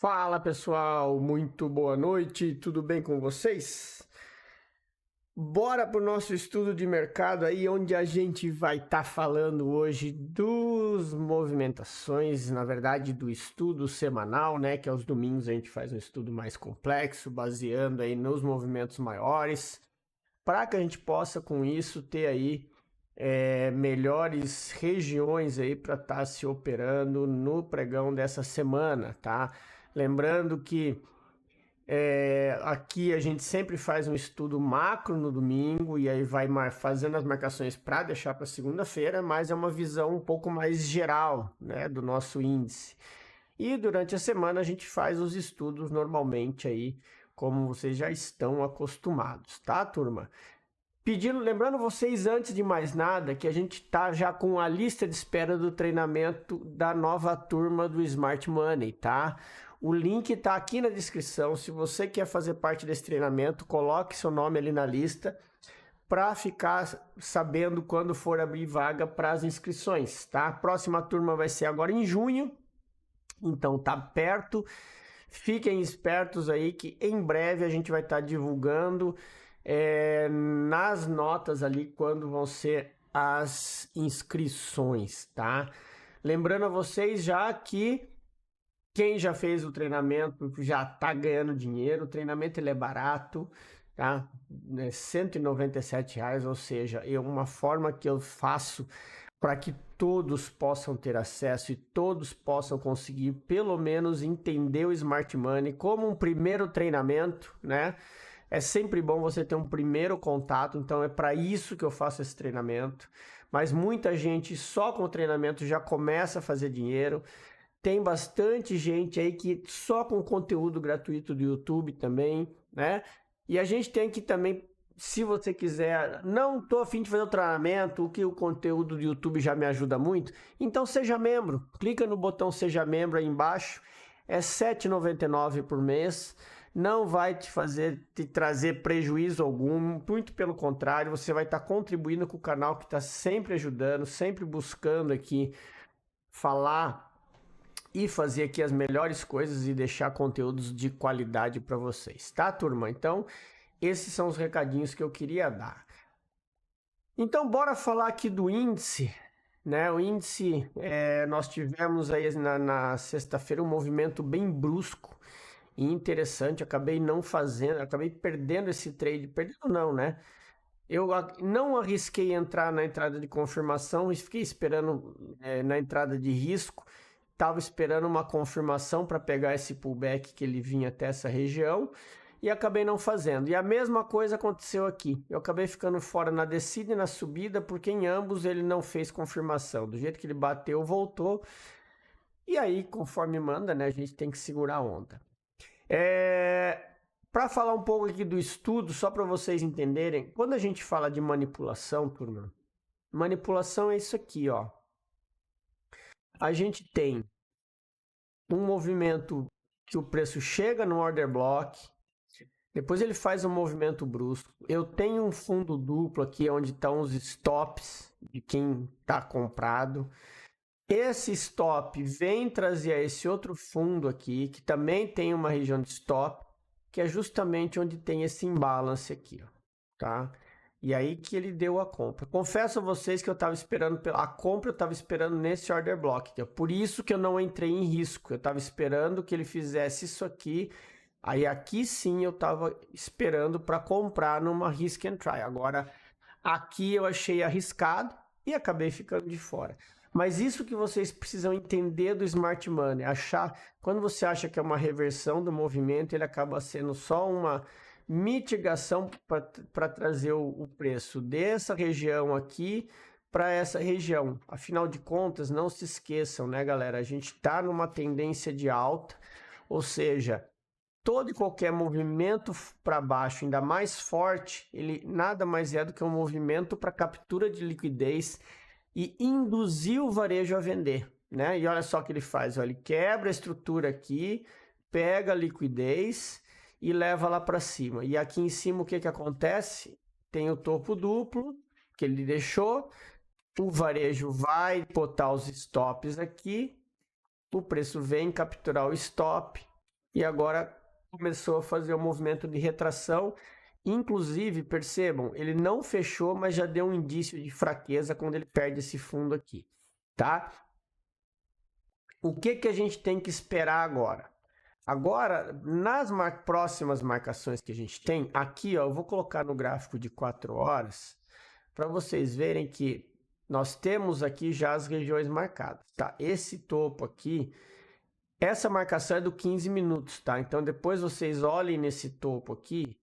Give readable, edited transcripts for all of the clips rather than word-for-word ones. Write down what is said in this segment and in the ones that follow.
Fala pessoal, muito boa noite, tudo bem com vocês? Bora para o nosso estudo de mercado aí, onde a gente vai estar falando hoje dos movimentações, na verdade do estudo semanal, né? Que aos domingos a gente faz um estudo mais complexo, baseando aí nos movimentos maiores, para que a gente possa com isso ter aí melhores regiões aí para estar se operando no pregão dessa semana, tá? Lembrando que aqui a gente sempre faz um estudo macro no domingo e aí vai fazendo as marcações para deixar para segunda-feira, mas é uma visão um pouco mais geral, né, do nosso índice. E durante a semana a gente faz os estudos normalmente aí, como vocês já estão acostumados, tá, turma? Lembrando vocês antes de mais nada que a gente tá já com a lista de espera do treinamento da nova turma do Smart Money, tá? O link tá aqui na descrição. Se você quer fazer parte desse treinamento, coloque seu nome ali na lista para ficar sabendo quando for abrir vaga para as inscrições, tá? A próxima turma vai ser agora em junho, então tá perto. Fiquem espertos aí que em breve a gente vai estar divulgando nas notas ali quando vão ser as inscrições, tá? Lembrando a vocês já que quem já fez o treinamento já tá ganhando dinheiro. O treinamento ele é barato, tá? É R$197, ou seja, é uma forma que eu faço para que todos possam ter acesso e todos possam conseguir pelo menos entender o Smart Money como um primeiro treinamento, né? É sempre bom você ter um primeiro contato, então é para isso que eu faço esse treinamento. Mas muita gente só com o treinamento já começa a fazer dinheiro. Tem bastante gente aí que só com conteúdo gratuito do YouTube também, né? E a gente tem que também, se você quiser, não tô a fim de fazer o treinamento, o conteúdo do YouTube já me ajuda muito, então seja membro. Clica no botão Seja Membro aí embaixo, é R$ 7,99 por mês. Não vai te trazer prejuízo algum, muito pelo contrário, você vai estar contribuindo com o canal que está sempre ajudando, sempre buscando aqui falar e fazer aqui as melhores coisas e deixar conteúdos de qualidade para vocês, tá, turma? Então, esses são os recadinhos que eu queria dar. Então, bora falar aqui do índice, né? O índice, nós tivemos aí na sexta-feira um movimento bem brusco e interessante. Acabei não fazendo, acabei perdendo esse trade, perdendo não, né? Eu não arrisquei entrar na entrada de confirmação e fiquei esperando na entrada de risco. Estava esperando uma confirmação para pegar esse pullback que ele vinha até essa região e acabei não fazendo. E a mesma coisa aconteceu aqui. Eu acabei ficando fora na descida e na subida porque em ambos ele não fez confirmação. Do jeito que ele bateu, voltou. E aí, conforme manda, né, a gente tem que segurar a onda. Para falar um pouco aqui do estudo, só para vocês entenderem, quando a gente fala de manipulação, turma, manipulação é isso aqui, ó. A gente tem um movimento que o preço chega no order block, depois ele faz um movimento brusco. Eu tenho um fundo duplo aqui onde estão os stops de quem está comprado. Esse stop vem trazer esse outro fundo aqui, que também tem uma região de stop, que é justamente onde tem esse imbalance aqui, ó, tá? E aí que ele deu a compra. Confesso a vocês que eu estava esperando a compra, eu estava esperando nesse order block, que é por isso que eu não entrei em risco. Eu estava esperando que ele fizesse isso aqui. Aí aqui sim eu estava esperando para comprar numa risk and try. Agora aqui eu achei arriscado e acabei ficando de fora. Mas isso que vocês precisam entender do Smart Money, quando você acha que é uma reversão do movimento, ele acaba sendo só uma mitigação para trazer o preço dessa região aqui para essa região. Afinal de contas, não se esqueçam, né, galera? A gente está numa tendência de alta, ou seja, todo e qualquer movimento para baixo, ainda mais forte, ele nada mais é do que um movimento para captura de liquidez e induzir o varejo a vender, né? E olha só o que ele faz, olha, ele quebra a estrutura aqui, pega a liquidez e leva lá para cima. E aqui em cima o que acontece? Tem o topo duplo que ele deixou, o varejo vai botar os stops aqui, o preço vem capturar o stop e agora começou a fazer o movimento de retração. Inclusive, percebam, ele não fechou, mas já deu um indício de fraqueza quando ele perde esse fundo aqui, tá? O que a gente tem que esperar agora? Agora, nas próximas marcações que a gente tem, aqui, ó, eu vou colocar no gráfico de 4 horas, para vocês verem que nós temos aqui já as regiões marcadas, tá? Esse topo aqui, essa marcação é do 15 minutos, tá? Então, depois vocês olhem nesse topo aqui,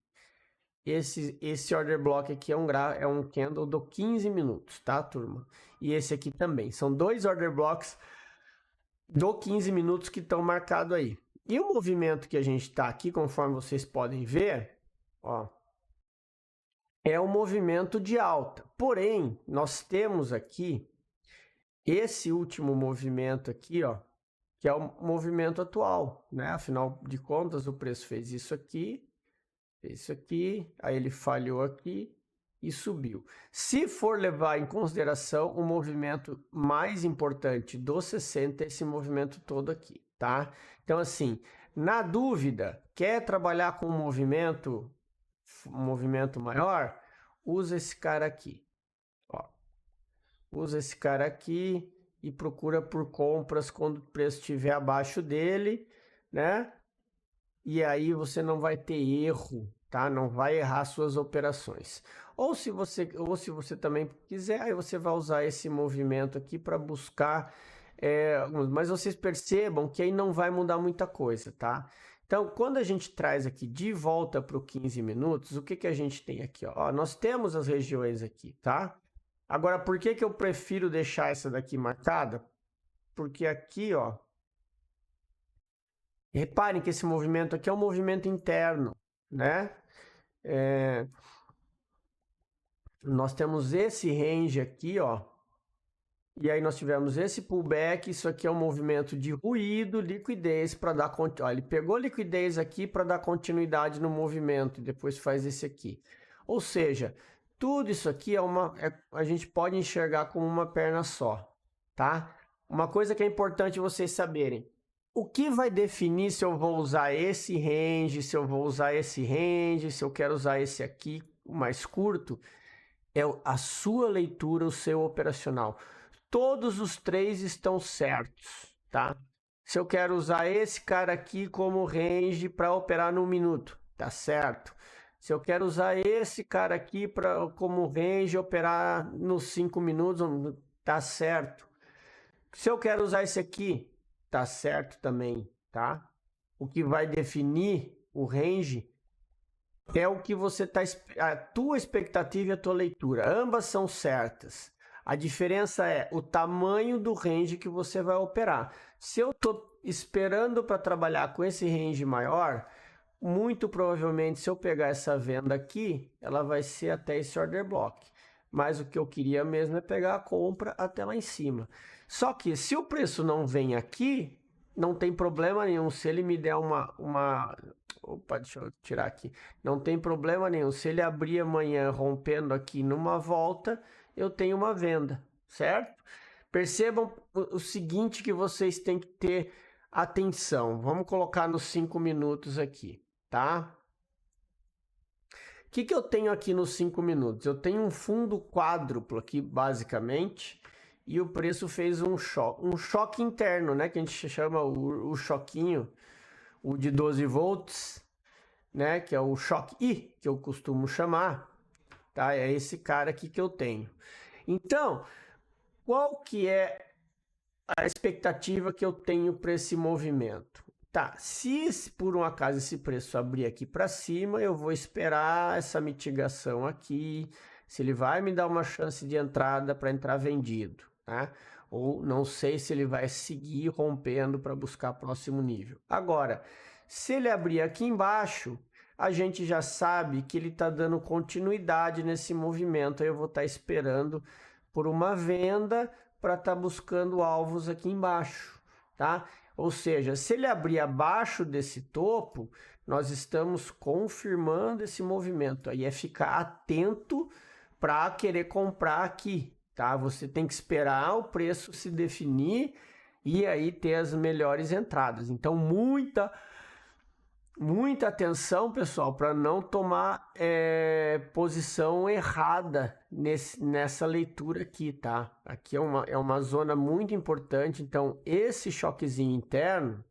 esse order block aqui é um candle do 15 minutos, tá, turma? E esse aqui também. São dois order blocks do 15 minutos que estão marcados aí. E o movimento que a gente está aqui, conforme vocês podem ver, ó, é um movimento de alta. Porém, nós temos aqui esse último movimento aqui, ó, que é o movimento atual, né? Afinal de contas, o preço fez isso aqui, aí ele falhou aqui e subiu. Se for levar em consideração o movimento mais importante do 60, esse movimento todo aqui, tá? Então, assim, na dúvida, quer trabalhar com um movimento maior? Usa esse cara aqui, ó. Usa esse cara aqui e procura por compras quando o preço estiver abaixo dele, né? E aí você não vai ter erro, tá? Não vai errar suas operações. Ou se você também quiser, aí você vai usar esse movimento aqui para buscar, mas vocês percebam que aí não vai mudar muita coisa, tá? Então, quando a gente traz aqui de volta para o 15 minutos, o que a gente tem aqui? Ó, nós temos as regiões aqui, tá? Agora, por que eu prefiro deixar essa daqui marcada? Porque aqui, ó, reparem que esse movimento aqui é um movimento interno, né? Nós temos esse range aqui, ó, e aí nós tivemos esse pullback. Isso aqui é um movimento de ruído, liquidez para dar continuidade. Ele pegou liquidez aqui para dar continuidade no movimento e depois faz esse aqui. Ou seja, tudo isso aqui a gente pode enxergar como uma perna só, tá? Uma coisa que é importante vocês saberem: o que vai definir se eu vou usar esse range, se eu vou usar esse range, se eu quero usar esse aqui, o mais curto, é a sua leitura, o seu operacional. Todos os três estão certos, tá? Se eu quero usar esse cara aqui como range para operar no minuto, tá certo? Se eu quero usar esse cara aqui como range operar nos 5 minutos, tá certo? Se eu quero usar esse aqui, tá certo também, tá? O que vai definir o range é o que você tá, a tua expectativa e a tua leitura. Ambas são certas. A diferença é o tamanho do range que você vai operar. Se eu estou esperando para trabalhar com esse range maior, muito provavelmente, se eu pegar essa venda aqui, ela vai ser até esse order block. Mas o que eu queria mesmo é pegar a compra até lá em cima. Só que se o preço não vem aqui, não tem problema nenhum. Se ele me der Opa, deixa eu tirar aqui. Não tem problema nenhum. Se ele abrir amanhã rompendo aqui numa volta, eu tenho uma venda, certo? Percebam o seguinte que vocês têm que ter atenção. Vamos colocar nos 5 minutos aqui, tá? O que eu tenho aqui nos 5 minutos? Eu tenho um fundo quádruplo aqui, basicamente, e o preço fez um choque interno, né? Que a gente chama o choquinho, o de 12 volts, né? Que é o choque I, que eu costumo chamar, tá? É esse cara aqui que eu tenho. Então, qual que é a expectativa que eu tenho para esse movimento? Tá, se por um acaso esse preço abrir aqui para cima, eu vou esperar essa mitigação aqui, se ele vai me dar uma chance de entrada para entrar vendido, tá? Ou não sei se ele vai seguir rompendo para buscar próximo nível. Agora, se ele abrir aqui embaixo, a gente já sabe que ele está dando continuidade nesse movimento. Aí eu vou estar esperando por uma venda para estar buscando alvos aqui embaixo, tá? Ou seja, se ele abrir abaixo desse topo, nós estamos confirmando esse movimento. Aí é ficar atento para querer comprar aqui, tá? Você tem que esperar o preço se definir e aí ter as melhores entradas. Então, muita Muita atenção, pessoal, para não tomar posição errada nessa leitura aqui, tá? Aqui é uma zona muito importante, então esse choquezinho interno,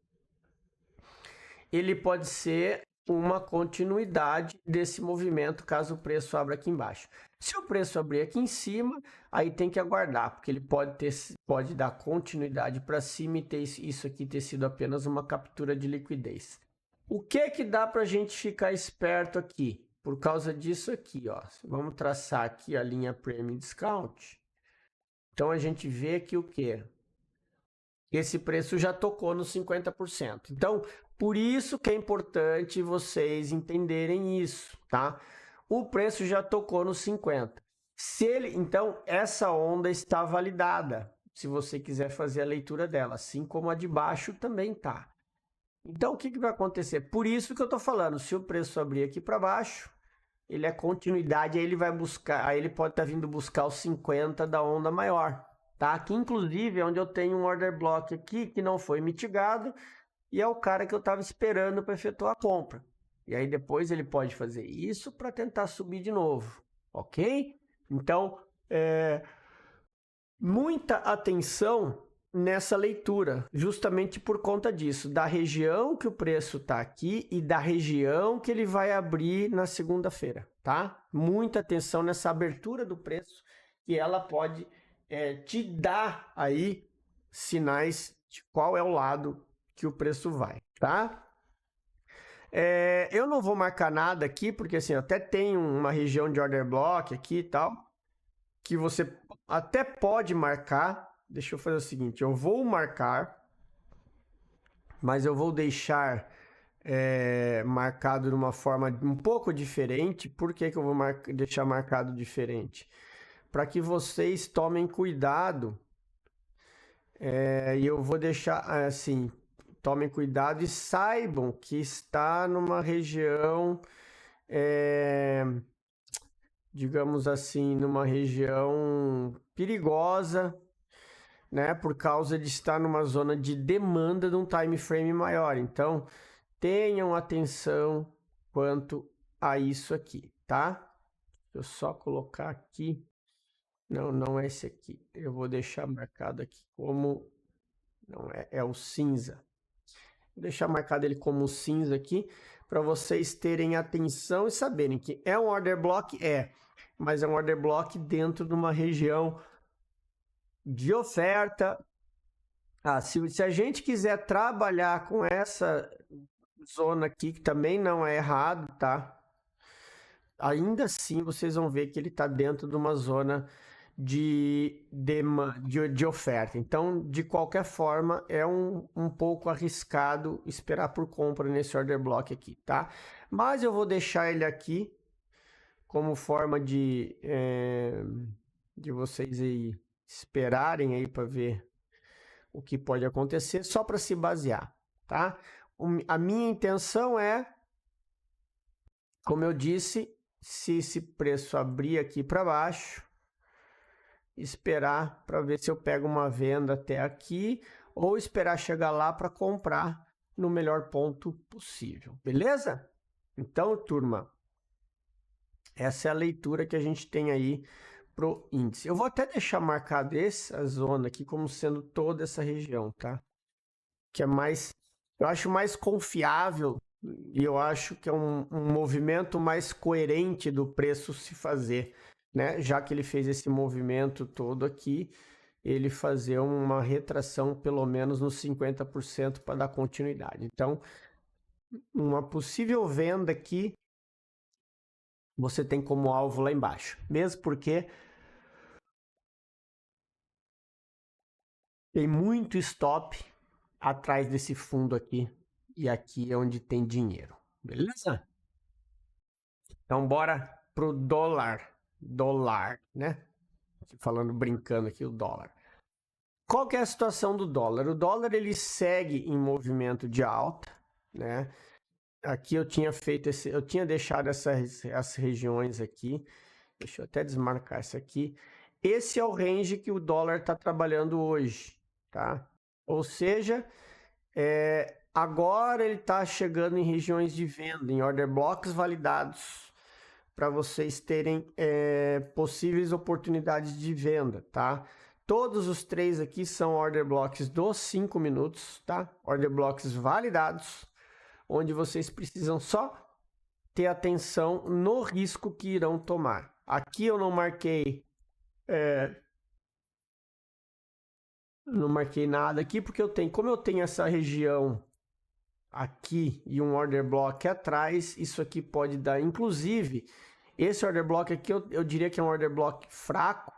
ele pode ser uma continuidade desse movimento caso o preço abra aqui embaixo. Se o preço abrir aqui em cima, aí tem que aguardar, porque ele pode dar continuidade para cima e ter isso aqui ter sido apenas uma captura de liquidez. O que dá para a gente ficar esperto aqui? Por causa disso aqui, ó. Vamos traçar aqui a linha Premium Discount. Então a gente vê que o quê? Esse preço já tocou nos 50%. Então, por isso que é importante vocês entenderem isso, tá? O preço já tocou nos 50. Então, essa onda está validada, se você quiser fazer a leitura dela, assim como a de baixo também tá. Então, o que vai acontecer? Por isso que eu estou falando, se o preço abrir aqui para baixo, ele é continuidade, aí ele vai buscar, aí ele pode estar vindo buscar os 50 da onda maior, tá? Aqui, inclusive, é onde eu tenho um order block aqui que não foi mitigado e é o cara que eu estava esperando para efetuar a compra. E aí depois ele pode fazer isso para tentar subir de novo, ok? Então, muita atenção nessa leitura, justamente por conta disso, da região que o preço está aqui e da região que ele vai abrir na segunda-feira, tá? Muita atenção nessa abertura do preço, que ela pode te dar aí sinais de qual é o lado que o preço vai, tá? Eu não vou marcar nada aqui, porque assim, eu até tenho uma região de order block aqui e tal, que você até pode marcar. Deixa eu fazer o seguinte, eu vou marcar, mas eu vou deixar marcado de uma forma um pouco diferente. Por que eu vou deixar marcado diferente? Para que vocês tomem cuidado, e eu vou deixar assim, tomem cuidado e saibam que está numa região, digamos assim, numa região perigosa, né, por causa de estar numa zona de demanda de um time frame maior. Então, tenham atenção quanto a isso aqui, tá? Deixa eu só colocar aqui. Não é esse aqui. Eu vou deixar marcado aqui como... Não, é o cinza. Vou deixar marcado ele como cinza aqui, para vocês terem atenção e saberem que é um order block, mas é um order block dentro de uma região de oferta. Se a gente quiser trabalhar com essa zona aqui, que também não é errado, tá? Ainda assim, vocês vão ver que ele está dentro de uma zona de oferta. Então, de qualquer forma, é um pouco arriscado esperar por compra nesse order block aqui, tá? Mas eu vou deixar ele aqui como forma de vocês aí esperarem aí para ver o que pode acontecer, só para se basear, tá? A minha intenção é, como eu disse, se esse preço abrir aqui para baixo, esperar para ver se eu pego uma venda até aqui, ou esperar chegar lá para comprar no melhor ponto possível, beleza? Então, turma, essa é a leitura que a gente tem aí pro índice. Eu vou até deixar marcado essa zona aqui como sendo toda essa região, tá? Que é mais, eu acho mais confiável e eu acho que é um movimento mais coerente do preço se fazer, né? Já que ele fez esse movimento todo aqui, ele fazer uma retração pelo menos nos 50% para dar continuidade. Então, uma possível venda aqui, você tem como alvo lá embaixo, mesmo porque tem muito stop atrás desse fundo aqui, e aqui é onde tem dinheiro, beleza? Então, bora pro dólar, né? Falando, brincando aqui, o dólar. Qual que é a situação do dólar? O dólar, ele segue em movimento de alta, né? Aqui eu tinha eu tinha deixado essas regiões aqui, deixa eu até desmarcar isso aqui. Esse é o range que o dólar está trabalhando hoje, tá? Ou seja, agora ele está chegando em regiões de venda, em order blocks validados, para vocês terem possíveis oportunidades de venda, tá? Todos os três aqui são order blocks dos 5 minutos, tá? Order blocks validados, onde vocês precisam só ter atenção no risco que irão tomar. Aqui eu não marquei nada aqui, porque como eu tenho essa região aqui e um order block atrás, isso aqui pode dar, inclusive, esse order block aqui eu diria que é um order block fraco,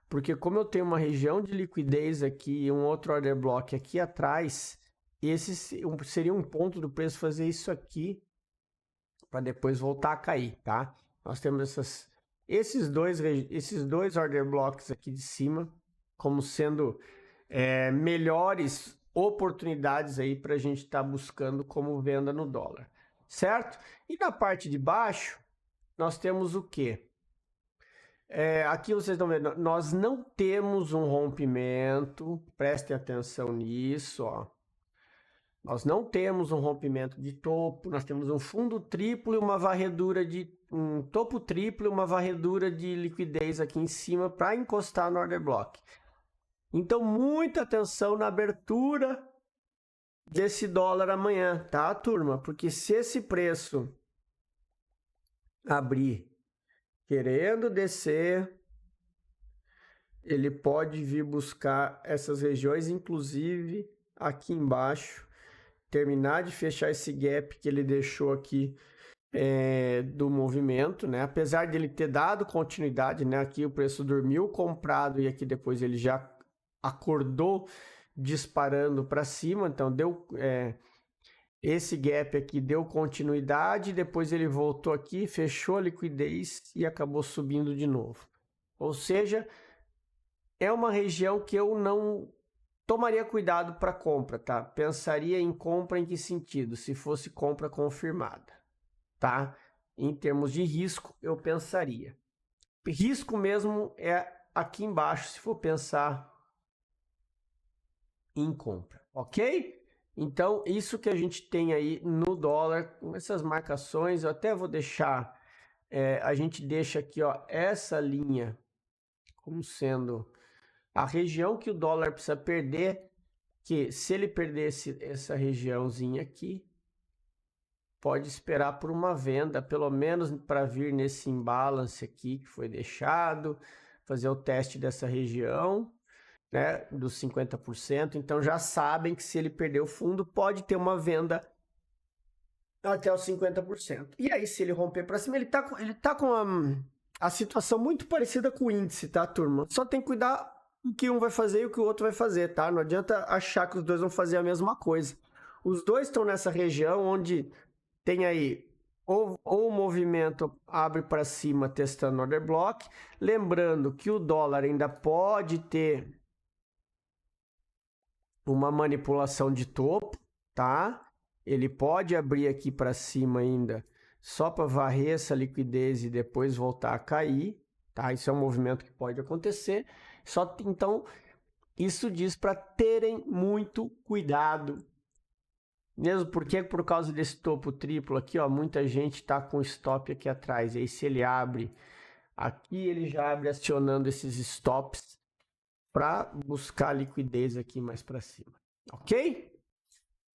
porque como eu tenho uma região de liquidez aqui e um outro order block aqui atrás, esse seria um ponto do preço fazer isso aqui para depois voltar a cair, tá? Nós temos esses dois order blocks aqui de cima como sendo melhores oportunidades aí para a gente estar buscando como venda no dólar, certo? E na parte de baixo nós temos o quê? Aqui vocês estão vendo, nós não temos um rompimento, prestem atenção nisso, ó. Nós não temos um rompimento de topo, nós temos um fundo triplo e uma varredura um topo triplo e uma varredura de liquidez aqui em cima para encostar no order block. Então, muita atenção na abertura desse dólar amanhã, tá, turma? Porque se esse preço abrir querendo descer, ele pode vir buscar essas regiões, inclusive aqui embaixo, terminar de fechar esse gap que ele deixou aqui do movimento, né? Apesar de ele ter dado continuidade, né? Aqui o preço dormiu comprado e aqui depois ele já acordou disparando para cima, então deu esse gap aqui deu continuidade, depois ele voltou aqui, fechou a liquidez e acabou subindo de novo. Ou seja, é uma região que eu não tomaria cuidado para compra, tá? Pensaria em compra em que sentido? Se fosse compra confirmada, tá? Em termos de risco, eu pensaria. Risco mesmo é aqui embaixo, se for pensar em compra, ok? Então, isso que a gente tem aí no dólar, com essas marcações, eu até vou deixar, a gente deixa aqui, ó, essa linha como sendo a região que o dólar precisa perder, que se ele perder essa regiãozinha aqui, pode esperar por uma venda, pelo menos para vir nesse imbalance aqui que foi deixado, fazer o teste dessa região, né, dos 50%. Então já sabem que se ele perder o fundo, pode ter uma venda até os 50%. E aí, se ele romper para cima, ele tá com a situação muito parecida com o índice, tá, turma? Só tem que cuidar o que um vai fazer e o que o outro vai fazer, tá? Não adianta achar que os dois vão fazer a mesma coisa. Os dois estão nessa região onde tem aí ou o movimento abre para cima testando order block, lembrando que o dólar ainda pode ter uma manipulação de topo, tá? Ele pode abrir aqui para cima ainda só para varrer essa liquidez e depois voltar a cair, tá? Isso é um movimento que pode acontecer. Então, isso diz para terem muito cuidado. Mesmo porque por causa desse topo triplo aqui, ó, muita gente está com stop aqui atrás. E aí se ele abre aqui, ele já abre acionando esses stops para buscar liquidez aqui mais para cima, ok?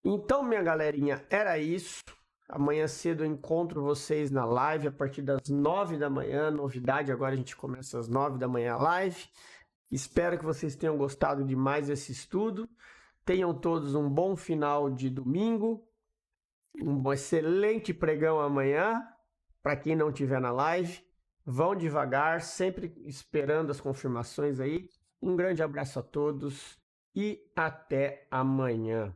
Então, minha galerinha, era isso. Amanhã cedo eu encontro vocês na live a partir das 9 da manhã. Novidade, agora a gente começa às 9 da manhã a live. Espero que vocês tenham gostado de mais esse estudo. Tenham todos um bom final de domingo. Um excelente pregão amanhã. Para quem não estiver na live, vão devagar, sempre esperando as confirmações aí. Um grande abraço a todos e até amanhã.